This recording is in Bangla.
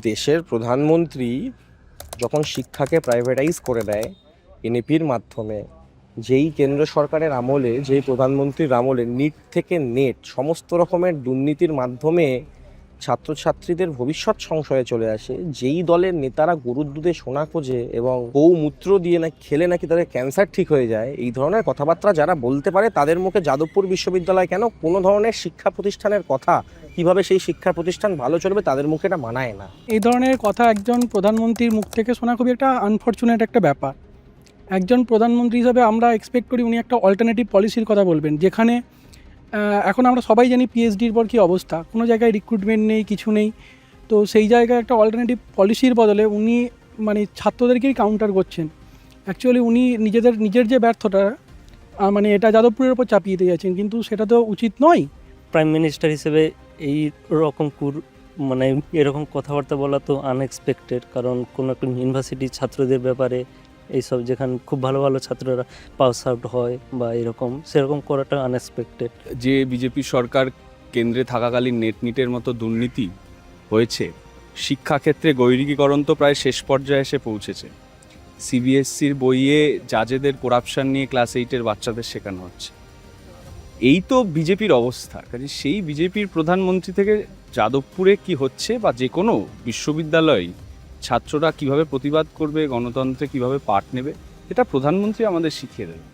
দেশের প্রধানমন্ত্রী যখন শিক্ষাকে প্রাইভেটাইজ করে দেয় এনইপির মাধ্যমে, যেই কেন্দ্র সরকারের আমলে, যেই প্রধানমন্ত্রীর আমলে নিট থেকে নেট সমস্ত রকমের দুর্নীতির মাধ্যমে ছাত্রছাত্রীদের ভবিষ্যৎ সংশয়ে চলে আসে, যেই দলের নেতারা গরুর দুধে সোনা খোঁজে এবং গৌমূত্র দিয়ে না খেলে নাকি তাদের ক্যান্সার ঠিক হয়ে যায়, এই ধরনের কথাবার্তা যারা বলতে পারে তাদের মুখে যাদবপুর বিশ্ববিদ্যালয় কেন, কোনো ধরনের শিক্ষা প্রতিষ্ঠানের কথা, কিভাবে সেই শিক্ষা প্রতিষ্ঠান ভালো চলবে, তাদের মুখে এটা মানায় না। এই ধরনের কথা একজন প্রধানমন্ত্রীর মুখ থেকে শোনা খুবই একটা আনফর্চুনেট একটা ব্যাপার। একজন প্রধানমন্ত্রী হিসাবে আমরা এক্সপেক্ট করি উনি একটা অল্টারনেটিভ পলিসির কথা বলবেন, যেখানে এখন আমরা সবাই জানি পিএইচডির পর কী অবস্থা, কোনো জায়গায় রিক্রুটমেন্ট নেই, কিছু নেই। তো সেই জায়গায় একটা অল্টারনেটিভ পলিসির বদলে উনি মানে ছাত্রদেরকেই কাউন্টার করছেন। অ্যাকচুয়ালি উনি নিজের যে ব্যর্থতা মানে এটা যাদবপুরের ওপর চাপিয়ে দিয়ে যাচ্ছেন, কিন্তু সেটা তো উচিত নয়। প্রাইম মিনিস্টার হিসেবে এই রকম মানে এরকম কথাবার্তা বলা তো আনএক্সপেক্টেড, কারণ কোনো একটা ইউনিভার্সিটির ছাত্রদের ব্যাপারে এইসব, যেখানে খুব ভালো ভালো ছাত্ররা পাস আউট হয় বা এরকম, সেরকম করাটা আনএক্সপেক্টেড। যে বিজেপি সরকার কেন্দ্রে থাকাকালীন নেটের মতো দুর্নীতি হয়েছে, শিক্ষাক্ষেত্রে গৈরিকীকরণ তো প্রায় শেষ পর্যায়ে এসে পৌঁছেছে। সিবিএসসির বইয়ে জাজেদের করাপশন নিয়ে ক্লাস 8-এর বাচ্চাদের শেখানো হচ্ছে। এই তো বিজেপির অবস্থা। কাজে সেই বিজেপির প্রধানমন্ত্রী থেকে যাদবপুরে কি হচ্ছে বা যে কোনো বিশ্ববিদ্যালয় ছাত্ররা কিভাবে প্রতিবাদ করবে, গণতন্ত্রে কিভাবে পাঠ নেবে, এটা প্রধানমন্ত্রী আমাদের শিখিয়ে দেবে।